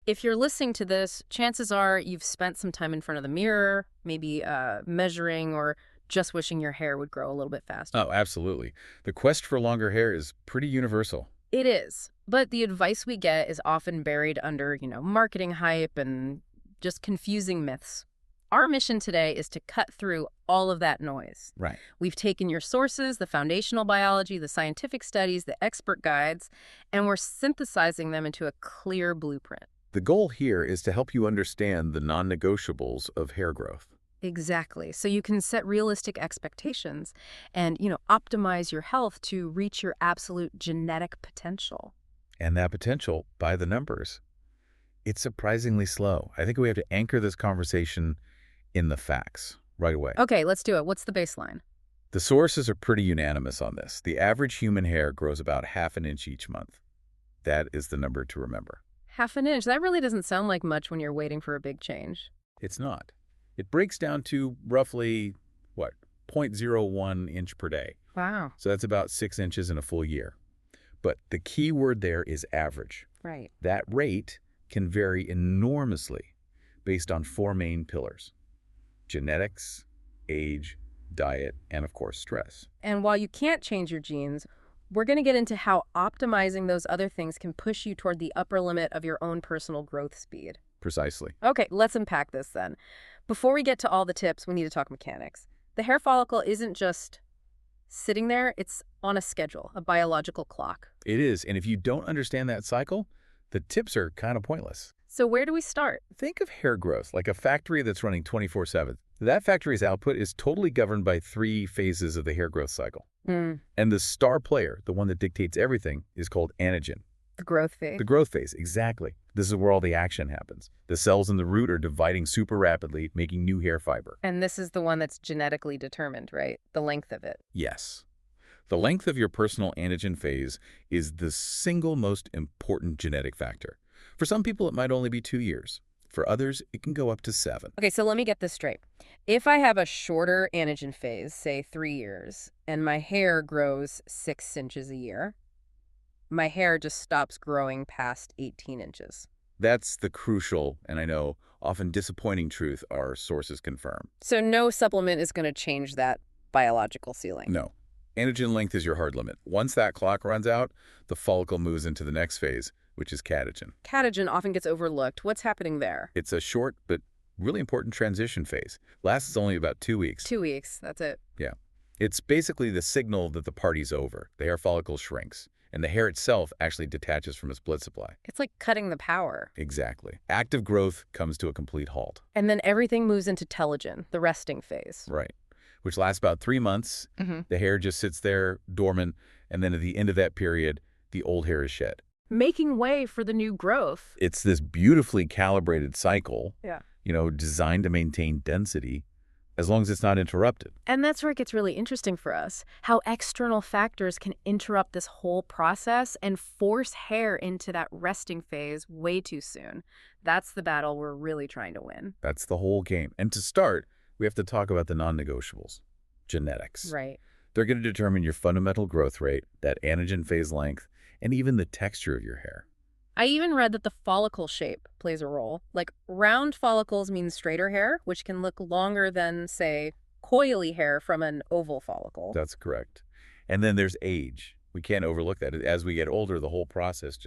If you're listening to this, chances are you've spent some time in front of the mirror, maybe measuring or just wishing your hair would grow a little bit faster. Oh, absolutely. The quest for longer hair is pretty universal. It is, but the advice we get is often buried under, marketing hype and just confusing myths. Our mission today is to cut through all of that noise. Right. We've taken your sources, the foundational biology, the scientific studies, the expert guides, and we're synthesizing them into a clear blueprint. The goal here is to help you understand the non-negotiables of hair growth. Exactly. So you can set realistic expectations and, optimize your health to reach your absolute genetic potential. And that potential, by the numbers, it's surprisingly slow. I think we have to anchor this conversation in the facts right away. Okay, let's do it. What's the baseline? The sources are pretty unanimous on this. The average human hair grows about half an inch each month. That is the number to remember. Half an inch. That really doesn't sound like much when you're waiting for a big change. It's not. It breaks down to roughly, what, 0.01 inch per day. Wow. So that's about 6 inches in a full year. But the key word there is average. Right. That rate can vary enormously based on 4 main pillars: genetics, age, diet, and of course stress. And while you can't change your genes, we're going to get into how optimizing those other things can push you toward the upper limit of your own personal growth speed. Precisely. Okay, let's unpack this then. Before we get to all the tips, we need to talk mechanics. The hair follicle isn't just sitting there, it's on a schedule, a biological clock. It is, and if you don't understand that cycle, the tips are kind of pointless. So where do we start? Think of hair growth like a factory that's running 24/7. That factory's output is totally governed by 3 phases of the hair growth cycle. And the star player, the one that dictates everything, is called anagen. The growth phase. The growth phase, exactly. This is where all the action happens. The cells in the root are dividing super rapidly, making new hair fiber. And this is the one that's genetically determined, right? The length of it. Yes. The length of your personal anagen phase is the single most important genetic factor. For some people, it might only be 2 years. For others, it can go up to 7. Okay, so let me get this straight. If I have a shorter anagen phase, say 3 years, and my hair grows 6 inches a year, my hair just stops growing past 18 inches. That's the crucial, and I know, often disappointing truth our sources confirm. So no supplement is going to change that biological ceiling. No. Anagen length is your hard limit. Once that clock runs out, the follicle moves into the next phase, which is catagen. Catagen often gets overlooked. What's happening there? It's a short but really important transition phase. Lasts only about 2 weeks. 2 weeks, that's it. Yeah. It's basically the signal that the party's over. The hair follicle shrinks, and the hair itself actually detaches from its blood supply. It's like cutting the power. Exactly. Active growth comes to a complete halt. And then everything moves into telogen, the resting phase. Right. Which lasts about 3 months. The hair just sits there dormant, and then at the end of that period, the old hair is shed. Making way for the new growth. It's this beautifully calibrated cycle, Yeah. Designed to maintain density as long as it's not interrupted. And that's where it gets really interesting for us, how external factors can interrupt this whole process and force hair into that resting phase way too soon. That's the battle we're really trying to win. That's the whole game. And to start, we have to talk about the non-negotiables, genetics. Right. They're going to determine your fundamental growth rate, that anagen phase length, and even the texture of your hair. I even read that the follicle shape plays a role. Like round follicles mean straighter hair, which can look longer than, say, coily hair from an oval follicle. That's correct. And then there's age. We can't overlook that. As we get older, the whole process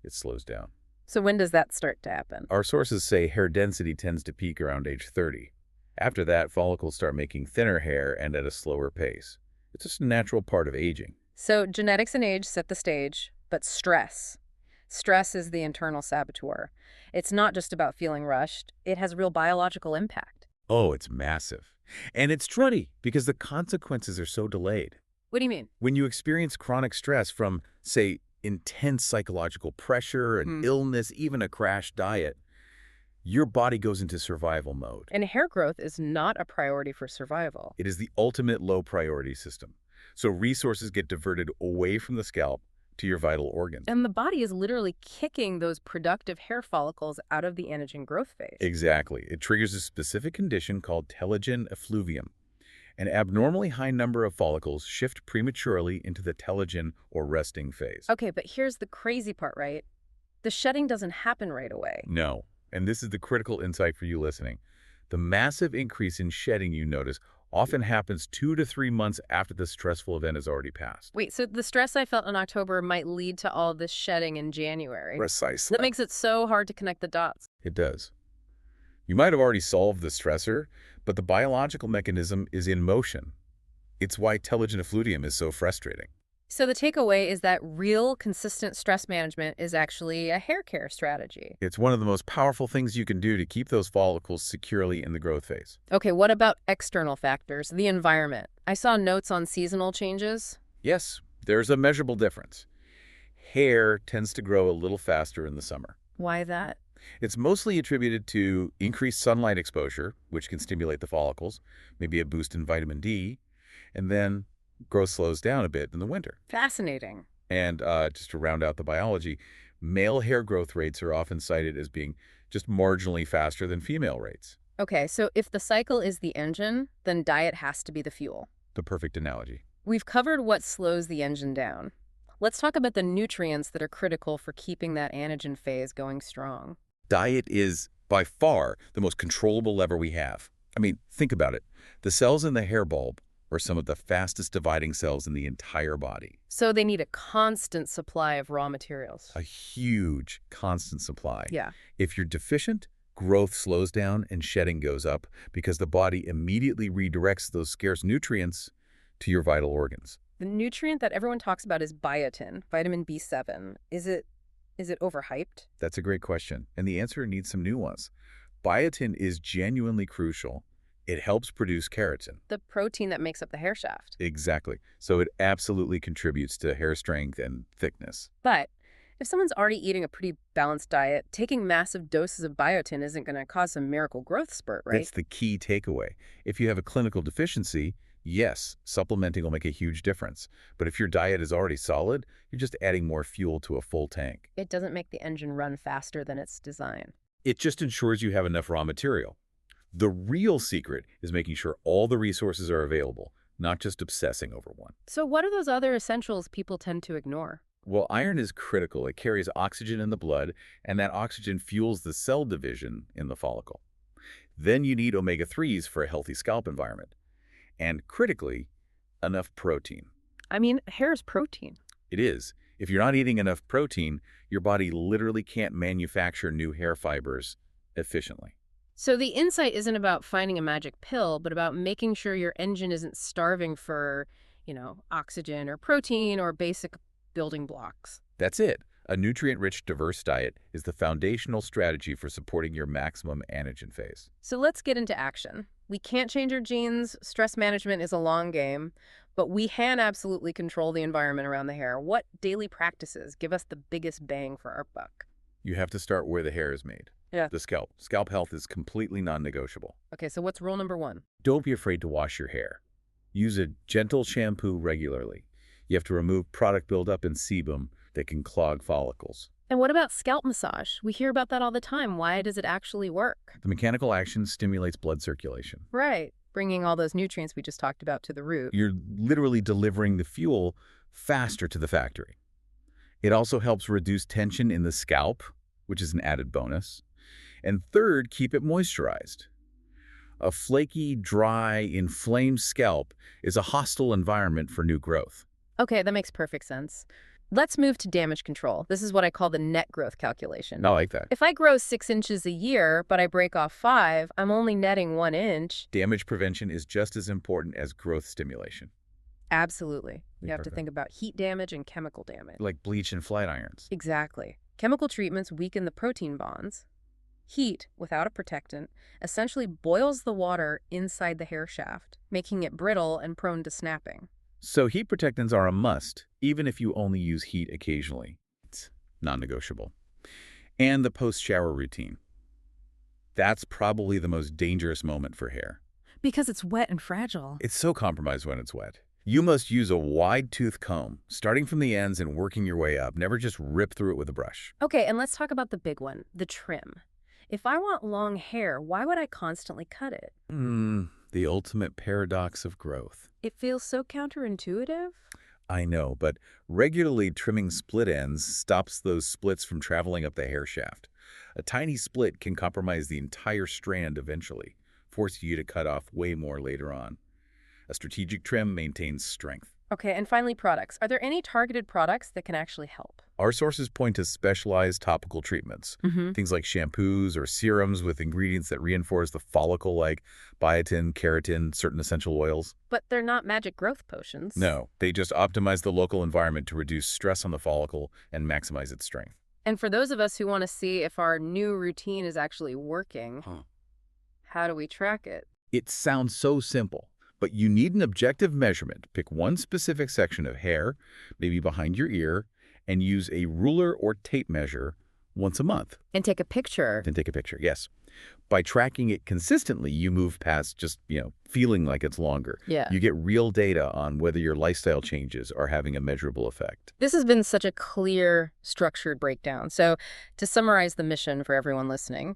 it slows down. So when does that start to happen? Our sources say hair density tends to peak around age 30. After that, follicles start making thinner hair and at a slower pace. It's just a natural part of aging. So genetics and age set the stage, but stress. Stress is the internal saboteur. It's not just about feeling rushed. It has real biological impact. Oh, it's massive. And it's tricky because the consequences are so delayed. What do you mean? When you experience chronic stress from, say, intense psychological pressure, an illness, even a crash diet, your body goes into survival mode. And hair growth is not a priority for survival. It is the ultimate low priority system. So resources get diverted away from the scalp to your vital organs. And the body is literally kicking those productive hair follicles out of the anagen growth phase. Exactly. It triggers a specific condition called telogen effluvium. An abnormally high number of follicles shift prematurely into the telogen or resting phase. Okay, but here's the crazy part, right? The shedding doesn't happen right away. No. And this is the critical insight for you listening. The massive increase in shedding you notice often happens 2 to 3 months after the stressful event has already passed. Wait, so the stress I felt in October might lead to all this shedding in January. Precisely. That makes it so hard to connect the dots. It does. You might have already solved the stressor, but the biological mechanism is in motion. It's why telogen effluvium is so frustrating. So the takeaway is that real, consistent stress management is actually a hair care strategy. It's one of the most powerful things you can do to keep those follicles securely in the growth phase. Okay, what about external factors, the environment? I saw notes on seasonal changes. Yes, there's a measurable difference. Hair tends to grow a little faster in the summer. Why that? It's mostly attributed to increased sunlight exposure, which can stimulate the follicles, maybe a boost in vitamin D, and then growth slows down a bit in the winter. Fascinating. And just to round out the biology, male hair growth rates are often cited as being just marginally faster than female rates. Okay, so if the cycle is the engine, then diet has to be the fuel. The perfect analogy. We've covered what slows the engine down. Let's talk about the nutrients that are critical for keeping that anagen phase going strong. Diet is, by far, the most controllable lever we have. I mean, think about it. The cells in the hair bulb are some of the fastest dividing cells in the entire body. So they need a constant supply of raw materials. A huge, constant supply. Yeah. If you're deficient, growth slows down and shedding goes up because the body immediately redirects those scarce nutrients to your vital organs. The nutrient that everyone talks about is biotin, vitamin B7. Is it overhyped? That's a great question, and the answer needs some nuance. Biotin is genuinely crucial. It helps produce keratin. The protein that makes up the hair shaft. Exactly. So it absolutely contributes to hair strength and thickness. But if someone's already eating a pretty balanced diet, taking massive doses of biotin isn't going to cause a miracle growth spurt, right? That's the key takeaway. If you have a clinical deficiency, yes, supplementing will make a huge difference. But if your diet is already solid, you're just adding more fuel to a full tank. It doesn't make the engine run faster than its design. It just ensures you have enough raw material. The real secret is making sure all the resources are available, not just obsessing over one. So what are those other essentials people tend to ignore? Well, iron is critical. It carries oxygen in the blood, and that oxygen fuels the cell division in the follicle. Then you need omega-3s for a healthy scalp environment. And critically, enough protein. I mean, hair is protein. It is. If you're not eating enough protein, your body literally can't manufacture new hair fibers efficiently. So the insight isn't about finding a magic pill, but about making sure your engine isn't starving for, oxygen or protein or basic building blocks. That's it. A nutrient-rich, diverse diet is the foundational strategy for supporting your maximum anagen phase. So let's get into action. We can't change our genes. Stress management is a long game, but we can absolutely control the environment around the hair. What daily practices give us the biggest bang for our buck? You have to start where the hair is made. Yeah. The scalp. Scalp health is completely non-negotiable. Okay, so what's rule number 1? Don't be afraid to wash your hair. Use a gentle shampoo regularly. You have to remove product buildup and sebum that can clog follicles. And what about scalp massage? We hear about that all the time. Why does it actually work? The mechanical action stimulates blood circulation. Right, bringing all those nutrients we just talked about to the root. You're literally delivering the fuel faster to the factory. It also helps reduce tension in the scalp, which is an added bonus. And third, keep it moisturized. A flaky, dry, inflamed scalp is a hostile environment for new growth. Okay, that makes perfect sense. Let's move to damage control. This is what I call the net growth calculation. I like that. If I grow 6 inches a year, but I break off 5, I'm only netting 1 inch. Damage prevention is just as important as growth stimulation. Absolutely. You have to Perfect. think about heat damage and chemical damage. Like bleach and flat irons. Exactly. Chemical treatments weaken the protein bonds. Heat, without a protectant, essentially boils the water inside the hair shaft, making it brittle and prone to snapping. So heat protectants are a must, even if you only use heat occasionally. It's non-negotiable. And the post-shower routine. That's probably the most dangerous moment for hair. Because it's wet and fragile. It's so compromised when it's wet. You must use a wide-tooth comb, starting from the ends and working your way up. Never just rip through it with a brush. Okay, and let's talk about the big one, the trim. If I want long hair, why would I constantly cut it? The ultimate paradox of growth. It feels so counterintuitive. I know, but regularly trimming split ends stops those splits from traveling up the hair shaft. A tiny split can compromise the entire strand eventually, forcing you to cut off way more later on. A strategic trim maintains strength. Okay, and finally, products. Are there any targeted products that can actually help? Our sources point to specialized topical treatments, things like shampoos or serums with ingredients that reinforce the follicle like biotin, keratin, certain essential oils. But they're not magic growth potions. No, they just optimize the local environment to reduce stress on the follicle and maximize its strength. And for those of us who want to see if our new routine is actually working, how do we track it? It sounds so simple, but you need an objective measurement. Pick one specific section of hair, maybe behind your ear, and use a ruler or tape measure once a month. And take a picture. Then take a picture, yes. By tracking it consistently, you move past just, feeling like it's longer. Yeah. You get real data on whether your lifestyle changes are having a measurable effect. This has been such a clear, structured breakdown. So to summarize the mission for everyone listening,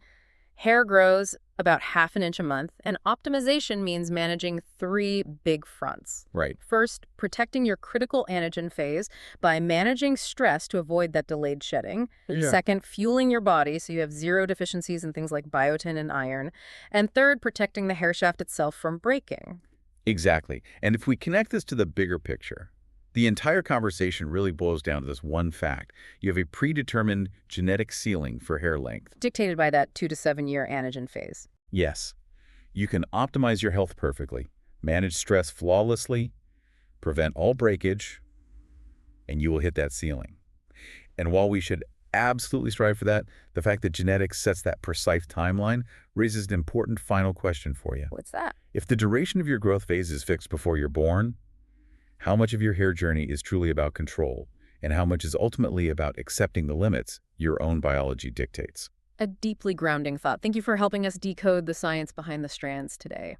hair grows about 1/2 inch a month, and optimization means managing 3 big fronts. Right. First, protecting your critical anagen phase by managing stress to avoid that delayed shedding. Yeah. Second, fueling your body so you have zero deficiencies in things like biotin and iron. And third, protecting the hair shaft itself from breaking. Exactly. And if we connect this to the bigger picture, the entire conversation really boils down to this one fact. You have a predetermined genetic ceiling for hair length. Dictated by that 2 to 7 year anagen phase. Yes, you can optimize your health perfectly, manage stress flawlessly, prevent all breakage, and you will hit that ceiling. And while we should absolutely strive for that, the fact that genetics sets that precise timeline raises an important final question for you. What's that? If the duration of your growth phase is fixed before you're born, how much of your hair journey is truly about control, and how much is ultimately about accepting the limits your own biology dictates? A deeply grounding thought. Thank you for helping us decode the science behind the strands today.